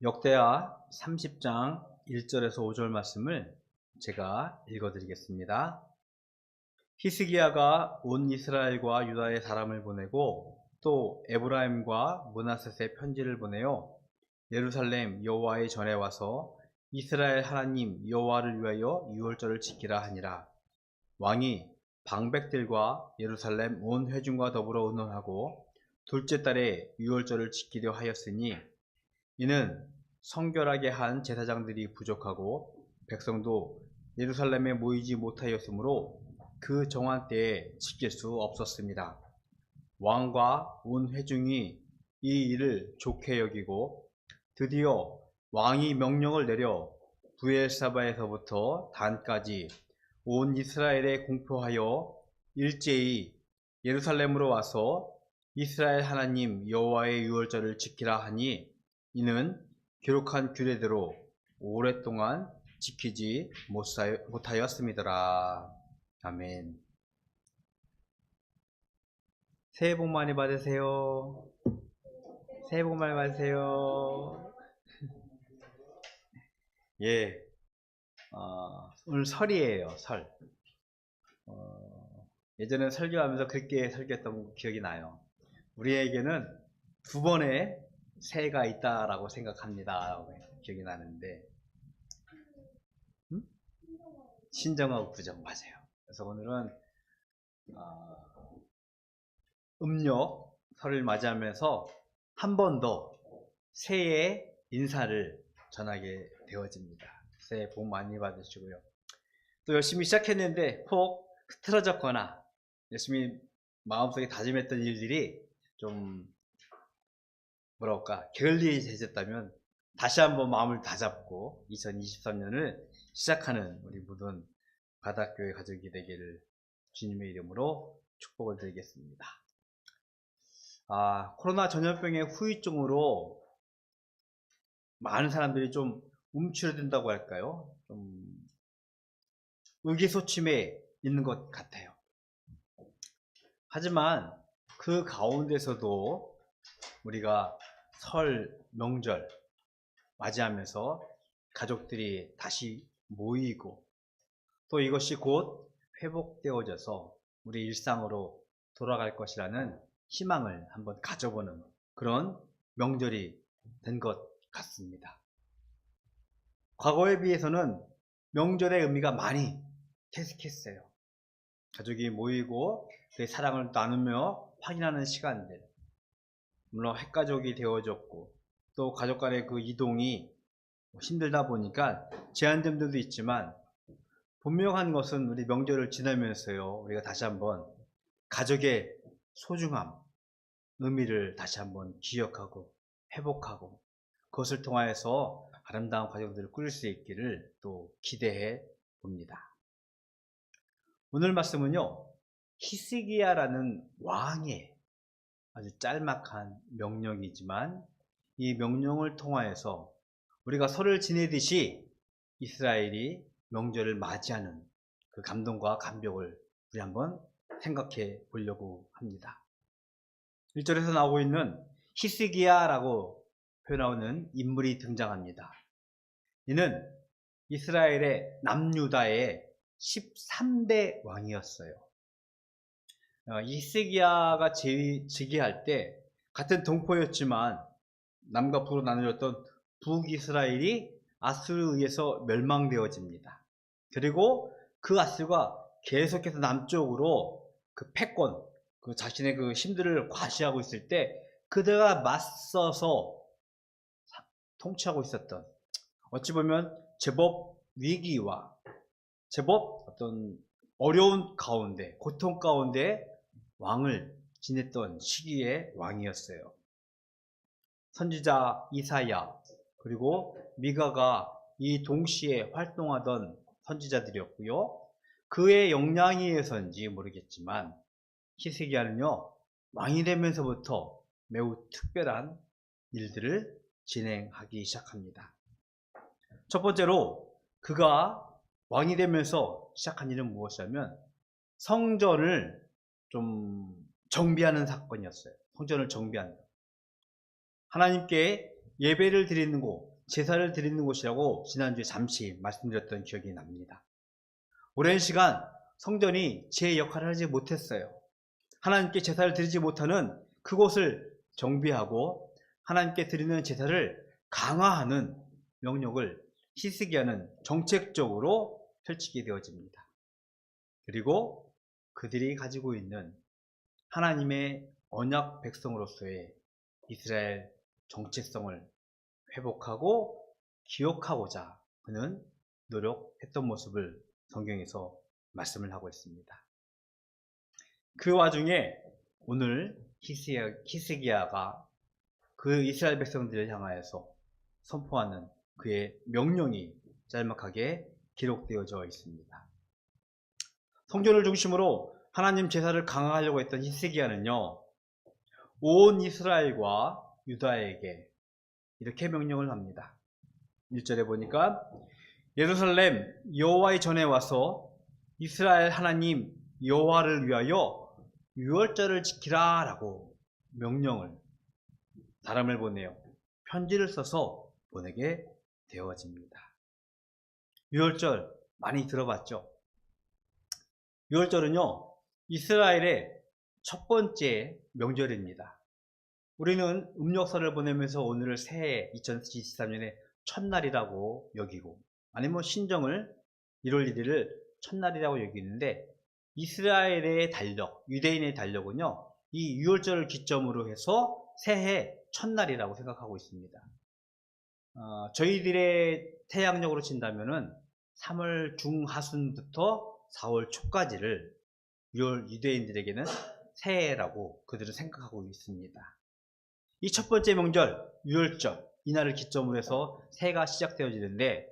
역대하 30장 1절에서 5절 말씀을 제가 읽어드리겠습니다. 히스기야가 온 이스라엘과 유다의 사람을 보내고 또 에브라임과 므낫셋에 편지를 보내어 예루살렘 여호와의 전에 와서 이스라엘 하나님 여호와를 위하여 유월절을 지키라 하니라. 왕이 방백들과 예루살렘 온 회중과 더불어 의논하고 둘째 달에 유월절을 지키려 하였으니 이는 성결하게 한 제사장들이 부족하고 백성도 예루살렘에 모이지 못하였으므로 그 정한 때에 지킬 수 없었습니다. 왕과 온 회중이 이 일을 좋게 여기고 드디어 왕이 명령을 내려 부엘사바에서부터 단까지 온 이스라엘에 공표하여 일제히 예루살렘으로 와서 이스라엘 하나님 여호와의 유월절을 지키라 하니 이는 기록한 규례대로 오랫동안 지키지 못하였습니다라. 아멘. 새해 복 많이 받으세요. 새해 복 많이 받으세요. 예, 오늘 설이에요. 설. 예전에 설교하면서 그렇게 설교했던 기억이 나요. 우리에게는 두 번의 새해가 있다라고 생각합니다. 기억이 나는데, 신정하고 부정 맞아요. 그래서 오늘은 음력 설을 맞이하면서 한 번 더 새해 인사를 전하게 되어집니다. 새해 복 많이 받으시고요. 또 열심히 시작했는데 혹 흐트러졌거나 열심히 마음속에 다짐했던 일들이 좀 게을리해졌다면 다시 한번 마음을 다잡고 2023년을 시작하는 우리 모든 바닷교회 가족이 되기를 주님의 이름으로 축복을 드리겠습니다. 코로나 전염병의 후유증으로 많은 사람들이 좀 움츠러든다고 할까요? 좀 의기소침해 있는 것 같아요. 하지만 그 가운데서도 우리가 설 명절 맞이하면서 가족들이 다시 모이고 또 이것이 곧 회복되어져서 우리 일상으로 돌아갈 것이라는 희망을 한번 가져보는 그런 명절이 된 것 같습니다. 과거에 비해서는 명절의 의미가 많이 퇴색했어요. 가족이 모이고 그 사랑을 나누며 확인하는 시간들, 물론 핵가족이 되어졌고 또 가족 간의 그 이동이 힘들다 보니까 제한된 점도 있지만 분명한 것은 우리 명절을 지나면서요, 우리가 다시 한번 가족의 소중함, 의미를 다시 한번 기억하고 회복하고 그것을 통하여서 아름다운 가정들을 꾸릴 수 있기를 또 기대해 봅니다. 오늘 말씀은요, 히스기야라는 왕의 아주 짤막한 명령이지만 이 명령을 통하여서 우리가 설을 지내듯이 이스라엘이 명절을 맞이하는 그 감동과 감격을 우리 한번 생각해 보려고 합니다. 1절에서 나오고 있는 히스기야라고 표현하는 인물이 등장합니다. 이는 이스라엘의 남유다의 13대 왕이었어요. 히스기야가 즉위할 때 같은 동포였지만 남과 북으로 나누어졌던 북이스라엘이 아수르에 의해서 멸망되어집니다. 그리고 그 아수르가 계속해서 남쪽으로 그 패권, 그 자신의 그 힘들을 과시하고 있을 때 그들과 맞서서 통치하고 있었던, 어찌 보면 제법 위기와 제법 어떤 어려운 가운데, 고통 가운데 왕을 지냈던 시기의 왕이었어요. 선지자 이사야 그리고 미가가 이 동시에 활동하던 선지자들이었고요. 그의 역량에 의해서인지 모르겠지만 히스기야는요, 왕이 되면서부터 매우 특별한 일들을 진행하기 시작합니다. 첫 번째로 그가 왕이 되면서 시작한 일은 무엇이냐면 성전을 좀 정비하는 사건이었어요. 성전을 정비한다. 하나님께 예배를 드리는 곳, 제사를 드리는 곳이라고 지난주에 잠시 말씀드렸던 기억이 납니다. 오랜 시간 성전이 제 역할을 하지 못했어요. 하나님께 제사를 드리지 못하는 그곳을 정비하고 하나님께 드리는 제사를 강화하는 명령을 히스기야는 정책적으로 펼치게 되어집니다. 그리고 그들이 가지고 있는 하나님의 언약 백성으로서의 이스라엘 정체성을 회복하고 기억하고자 그는 노력했던 모습을 성경에서 말씀을 하고 있습니다. 그 와중에 오늘 히스기야가 그 이스라엘 백성들을 향하여서 선포하는 그의 명령이 짤막하게 기록되어져 있습니다. 성전을 중심으로 하나님 제사를 강화하려고 했던 히스기야는요, 온 이스라엘과 유다에게 이렇게 명령을 합니다. 1절에 보니까 예루살렘 여호와의 전에 와서 이스라엘 하나님 여호와를 위하여 유월절을 지키라 라고 명령을, 사람을 보내요. 편지를 써서 보내게 되어집니다. 유월절 많이 들어봤죠? 유월절은요, 이스라엘의 첫 번째 명절입니다. 우리는 음력설을 보내면서 오늘을 새해 2023년의 첫날이라고 여기고, 아니면 신정을 1월 1일을 첫날이라고 여기는데, 이스라엘의 달력, 유대인의 달력은요, 이 유월절을 기점으로 해서 새해 첫날이라고 생각하고 있습니다. 저희들의 태양력으로 친다면은 3월 중하순부터 4월 초까지를 유대인들에게는 새해라고 그들은 생각하고 있습니다. 이 첫 번째 명절, 유월절, 이날을 기점으로 해서 새해가 시작되어지는데,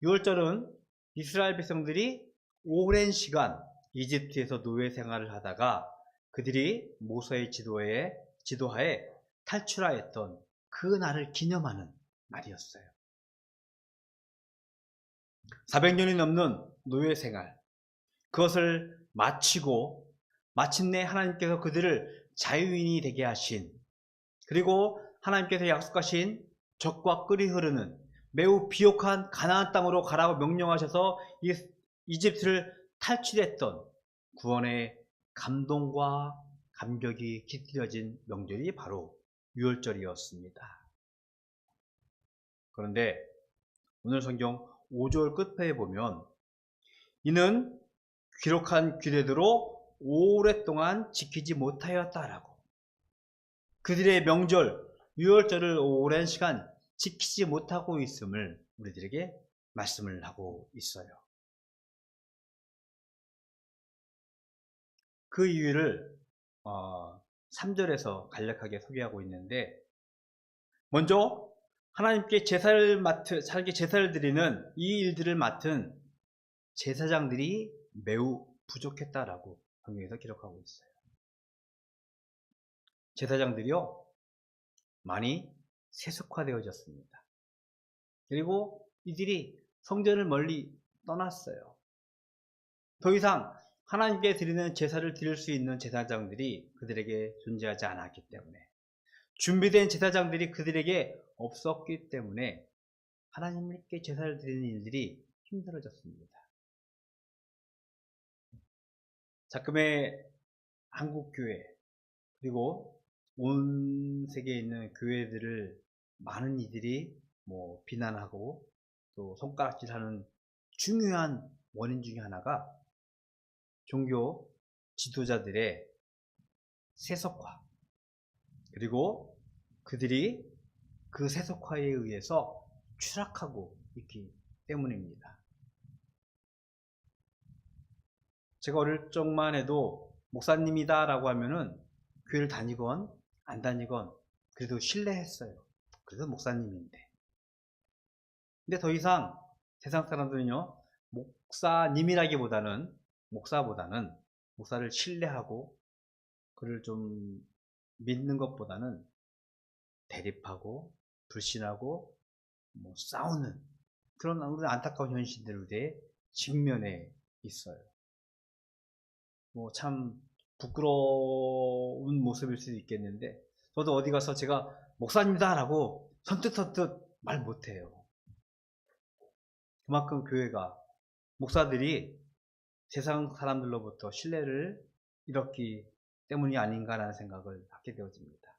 유월절은 이스라엘 백성들이 오랜 시간 이집트에서 노예 생활을 하다가 그들이 모세의 지도하에 탈출하였던 그 날을 기념하는 날이었어요. 400년이 넘는 노예 생활, 그것을 마치고 마침내 하나님께서 그들을 자유인이 되게 하신, 그리고 하나님께서 약속하신 젖과 꿀이 흐르는 매우 비옥한 가나안 땅으로 가라고 명령하셔서 이집트를 탈출했던 구원의 감동과 감격이 깃들여진 명절이 바로 유월절이었습니다. 그런데 오늘 성경 5절 끝에 보면 이는 기록한 규례대로 오랫동안 지키지 못하였다라고, 그들의 명절 유월절을 오랜 시간 지키지 못하고 있음을 우리들에게 말씀을 하고 있어요. 그 이유를 3절에서 간략하게 소개하고 있는데, 먼저 하나님께 제사를 드리는 이 일들을 맡은 제사장들이 매우 부족했다라고 성경에서 기록하고 있어요. 제사장들이요, 많이 세속화되어졌습니다. 그리고 이들이 성전을 멀리 떠났어요. 더 이상 하나님께 드리는 제사를 드릴 수 있는 제사장들이 그들에게 존재하지 않았기 때문에, 준비된 제사장들이 그들에게 없었기 때문에 하나님께 제사를 드리는 일들이 힘들어졌습니다. 자금의 한국교회, 그리고 온 세계에 있는 교회들을 많은 이들이 비난하고 또 손가락질하는 중요한 원인 중에 하나가 종교 지도자들의 세속화, 그리고 그들이 그 세속화에 의해서 추락하고 있기 때문입니다. 제가 어릴 적만 해도 목사님이다 라고 하면은 교회를 다니건 안 다니건 그래도 신뢰했어요. 그래도 목사님인데. 근데 더 이상 세상 사람들은요, 목사님이라기보다는 목사를 신뢰하고 그를 좀 믿는 것보다는 대립하고 불신하고 싸우는 그런 안타까운 현실들에 직면해 있어요. 참 부끄러운 모습일 수도 있겠는데, 저도 어디 가서 제가 목사님이다 라고 선뜻선뜻 말 못해요. 그만큼 교회가, 목사들이 세상 사람들로부터 신뢰를 잃었기 때문이 아닌가라는 생각을 하게 되어집니다.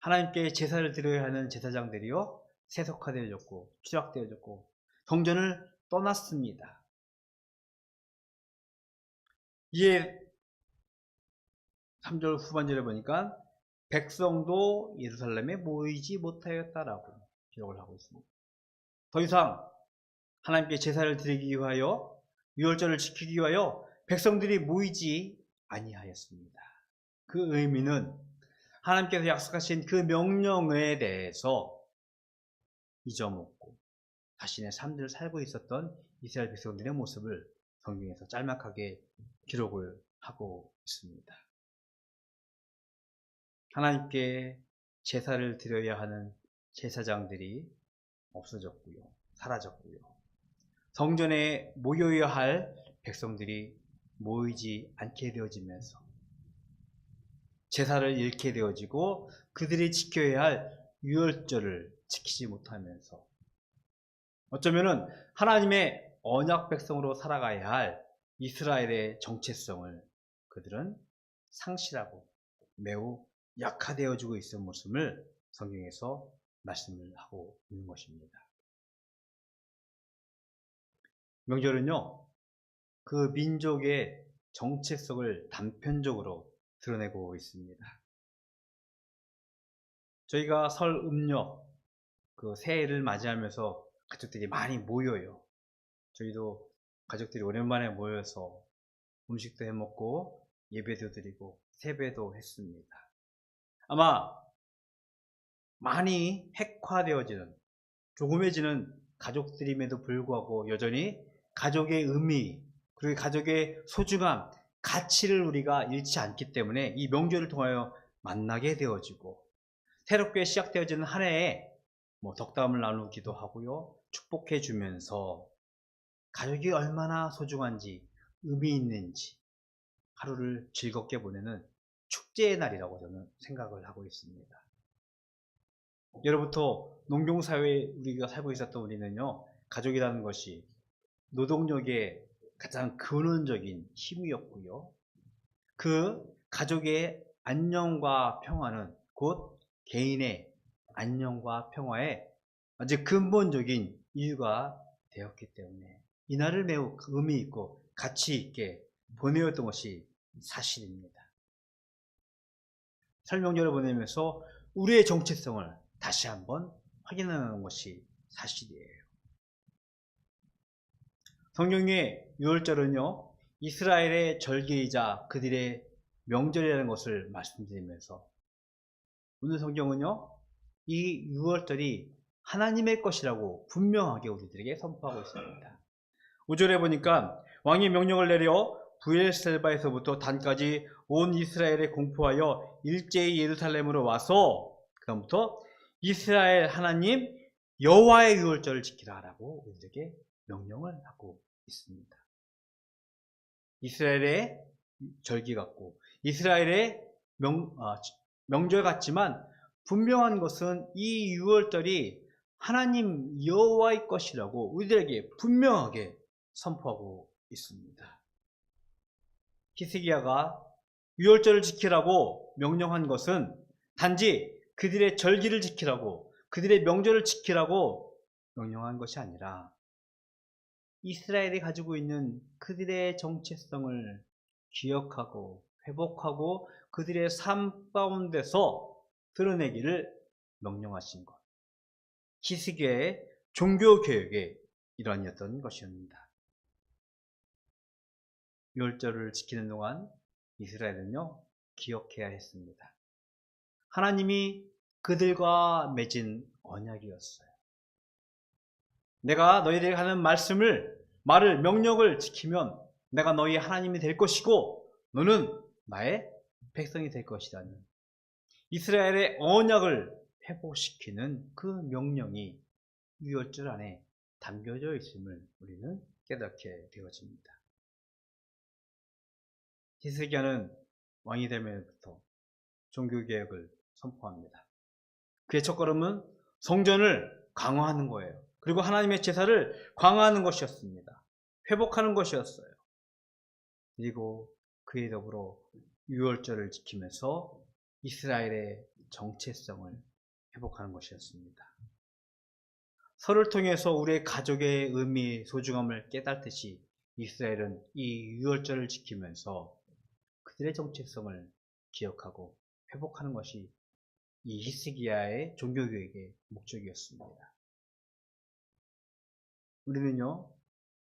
하나님께 제사를 드려야 하는 제사장들이요, 세속화되어졌고 추락되어졌고 성전을 떠났습니다. 이에 3절 후반절에 보니까 백성도 예루살렘에 모이지 못하였다라고 기록을 하고 있습니다. 더 이상 하나님께 제사를 드리기 위하여, 유월절을 지키기 위하여 백성들이 모이지 아니하였습니다. 그 의미는 하나님께서 약속하신 그 명령에 대해서 잊어먹고 자신의 삶들을 살고 있었던 이스라엘 백성들의 모습을 성경에서 짤막하게 기록을 하고 있습니다. 하나님께 제사를 드려야 하는 제사장들이 없어졌고요, 사라졌고요. 성전에 모여야 할 백성들이 모이지 않게 되어지면서 제사를 잃게 되어지고 그들이 지켜야 할 유월절을 지키지 못하면서 어쩌면은 하나님의 언약 백성으로 살아가야 할 이스라엘의 정체성을 그들은 상실하고 매우 약화되어지고 있는 모습을 성경에서 말씀을 하고 있는 것입니다. 명절은요, 그 민족의 정체성을 단편적으로 드러내고 있습니다. 저희가 설 음력, 그 새해를 맞이하면서 가족들이 많이 모여요. 저희도 가족들이 오랜만에 모여서 음식도 해먹고 예배도 드리고 세배도 했습니다. 아마 많이 핵화되어지는, 조금해지는 가족들임에도 불구하고 여전히 가족의 의미, 그리고 가족의 소중함, 가치를 우리가 잃지 않기 때문에 이 명절을 통하여 만나게 되어지고 새롭게 시작되어지는 한 해에 덕담을 나누기도 하고요, 축복해 주면서 가족이 얼마나 소중한지, 의미 있는지 하루를 즐겁게 보내는 축제의 날이라고 저는 생각을 하고 있습니다. 예로부터 농경사회에 우리가 살고 있었던 우리는요, 가족이라는 것이 노동력의 가장 근원적인 힘이었고요, 그 가족의 안녕과 평화는 곧 개인의 안녕과 평화의 아주 근본적인 이유가 되었기 때문에 이날을 매우 의미 있고 가치 있게 보내었던 것이 사실입니다. 설명절을 보내면서 우리의 정체성을 다시 한번 확인하는 것이 사실이에요. 성경의 유월절은요, 이스라엘의 절기이자 그들의 명절이라는 것을 말씀드리면서 오늘 성경은요, 이 유월절이 하나님의 것이라고 분명하게 우리들에게 선포하고 있습니다. 5절에 보니까 왕이 명령을 내려 브엘셀바에서부터 단까지 온 이스라엘에 공포하여 일제히 예루살렘으로 와서 그 다음부터 이스라엘 하나님 여호와의 유월절을 지키라라고 우리에게 명령을 하고 있습니다. 이스라엘의 절기 같고 이스라엘의 명절 같지만 분명한 것은 이 유월절이 하나님 여호와의 것이라고 우리들에게 분명하게 선포하고 있습니다. 히스기야가 유월절을 지키라고 명령한 것은 단지 그들의 절기를 지키라고, 그들의 명절을 지키라고 명령한 것이 아니라 이스라엘이 가지고 있는 그들의 정체성을 기억하고 회복하고 그들의 삶 가운데서 드러내기를 명령하신 것, 히스기야의 종교개혁의 일환이었던 것입니다. 유월절을 지키는 동안 이스라엘은요, 기억해야 했습니다. 하나님이 그들과 맺은 언약이었어요. 내가 너희들에게 하는 말을, 명령을 지키면 내가 너희의 하나님이 될 것이고 너는 나의 백성이 될 것이라는 이스라엘의 언약을 회복시키는 그 명령이 유월절 안에 담겨져 있음을 우리는 깨닫게 되어집니다. 히스기야는 왕이 되면부터 종교개혁을 선포합니다. 그의 첫걸음은 성전을 강화하는 거예요. 그리고 하나님의 제사를 강화하는 것이었습니다. 회복하는 것이었어요. 그리고 그에 더불어 유월절을 지키면서 이스라엘의 정체성을 회복하는 것이었습니다. 설을 통해서 우리의 가족의 의미, 소중함을 깨닫듯이 이스라엘은 이 유월절을 지키면서 그들의 정체성을 기억하고 회복하는 것이 이 히스기야의 종교개혁의 목적이었습니다. 우리는요,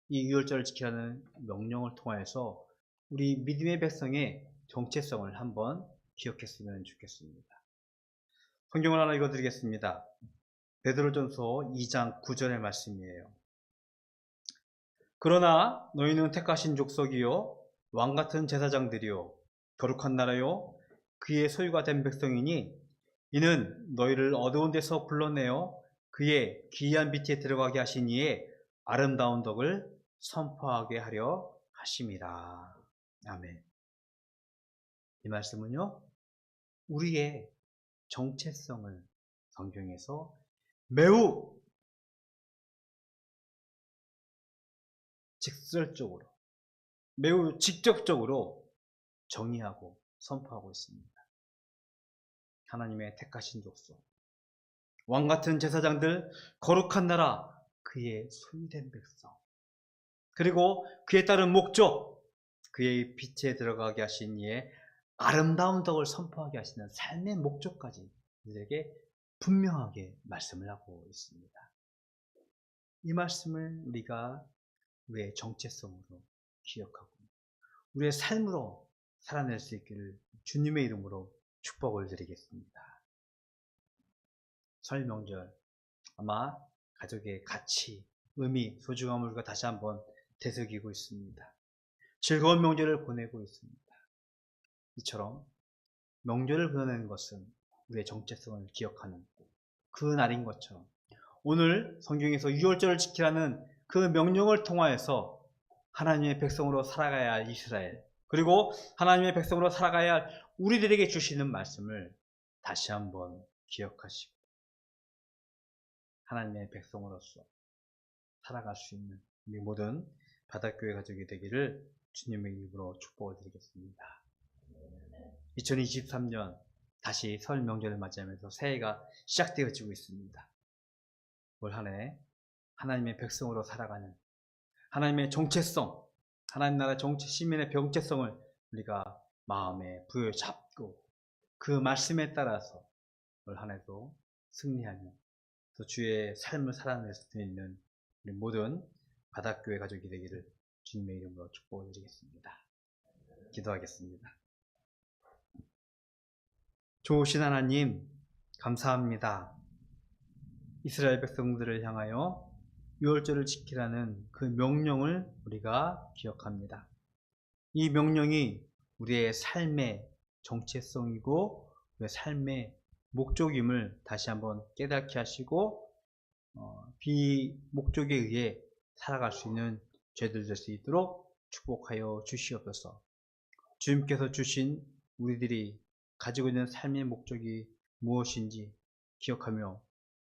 이 유월절을 지키라는 명령을 통해서 우리 믿음의 백성의 정체성을 한번 기억했으면 좋겠습니다. 성경을 하나 읽어드리겠습니다. 베드로전서 2장 9절의 말씀이에요. 그러나 너희는 택하신 족속이요 왕같은 제사장들이요 거룩한 나라요 그의 소유가 된 백성이니 이는 너희를 어두운 데서 불러내어 그의 기이한 빛에 들어가게 하신 이의 아름다운 덕을 선포하게 하려 하심이라. 아멘. 이 말씀은요, 우리의 정체성을 성경에서 매우 직설적으로, 매우 직접적으로 정의하고 선포하고 있습니다. 하나님의 택하신 족속, 왕같은 제사장들, 거룩한 나라, 그의 소유된 백성, 그리고 그에 따른 목적, 그의 빛에 들어가게 하신 이의 아름다운 덕을 선포하게 하시는 삶의 목적까지 우리에게 분명하게 말씀을 하고 있습니다. 이 말씀을 우리가 우리의 정체성으로 기억하고 우리의 삶으로 살아낼 수 있기를 주님의 이름으로 축복을 드리겠습니다. 설 명절, 아마 가족의 가치, 의미, 소중함을 우리가 다시 한번 되새기고 있습니다. 즐거운 명절을 보내고 있습니다. 이처럼 명절을 보내는 것은 우리의 정체성을 기억하는 그 날인 것처럼 오늘 성경에서 유월절을 지키라는 그 명령을 통하여서 하나님의 백성으로 살아가야 할 이스라엘, 그리고 하나님의 백성으로 살아가야 할 우리들에게 주시는 말씀을 다시 한번 기억하시고 하나님의 백성으로서 살아갈 수 있는 우리 모든 바닷교회 가족이 되기를 주님의 이름으로 축복을 드리겠습니다. 2023년 다시 설 명절을 맞이하면서 새해가 시작되어지고 있습니다. 올 한 해 하나님의 백성으로 살아가는 하나님의 정체성, 하나님 나라 시민의 정체성을 우리가 마음에 부여잡고 그 말씀에 따라서 올 한 해도 승리하며 또 주의 삶을 살아낼 수 있는 우리 모든 바닷교회 가족이 되기를 주님의 이름으로 축복을 드리겠습니다. 기도하겠습니다. 좋으신 하나님, 감사합니다. 이스라엘 백성들을 향하여 유월절을 지키라는 그 명령을 우리가 기억합니다. 이 명령이 우리의 삶의 정체성이고 우리의 삶의 목적임을 다시 한번 깨닫게 하시고 비목적에 의해 살아갈 수 있는 죄들 될 수 있도록 축복하여 주시옵소서. 주님께서 주신 우리들이 가지고 있는 삶의 목적이 무엇인지 기억하며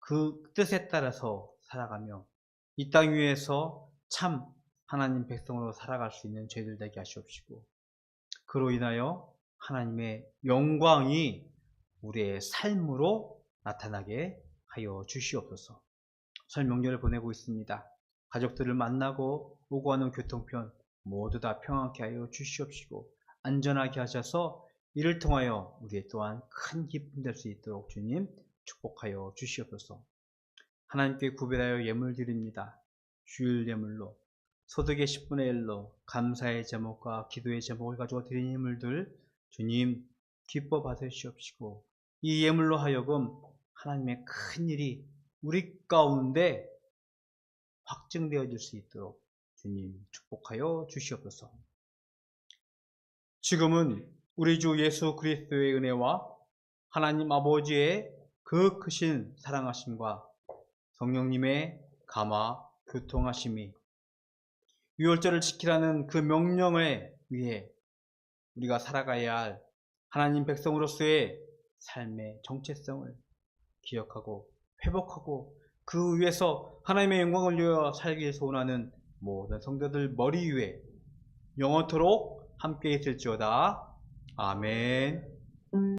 그 뜻에 따라서 살아가며 이 땅 위에서 참 하나님 백성으로 살아갈 수 있는 죄들 되게 하시옵시고 그로 인하여 하나님의 영광이 우리의 삶으로 나타나게 하여 주시옵소서. 설 명절을 보내고 있습니다. 가족들을 만나고 오고 가는 교통편 모두 다 평안케 하여 주시옵시고 안전하게 하셔서 이를 통하여 우리 또한 큰 기쁨 될 수 있도록 주님 축복하여 주시옵소서. 하나님께 구별하여 예물 드립니다. 주일 예물로 소득의 10분의 1로 감사의 제목과 기도의 제목을 가지고 드린 예물들 주님 기뻐 받으시옵시고 이 예물로 하여금 하나님의 큰 일이 우리 가운데 확증되어질 수 있도록 주님 축복하여 주시옵소서. 지금은 우리 주 예수 그리스도의 은혜와 하나님 아버지의 그 크신 사랑하심과 성령님의 감화 교통하심이 유월절을 지키라는 그 명령에 의해 우리가 살아가야 할 하나님 백성으로서의 삶의 정체성을 기억하고 회복하고 그 위에서 하나님의 영광을 위하여 살길 소원하는 모든 성도들 머리 위에 영원토록 함께 있을지어다. 아멘.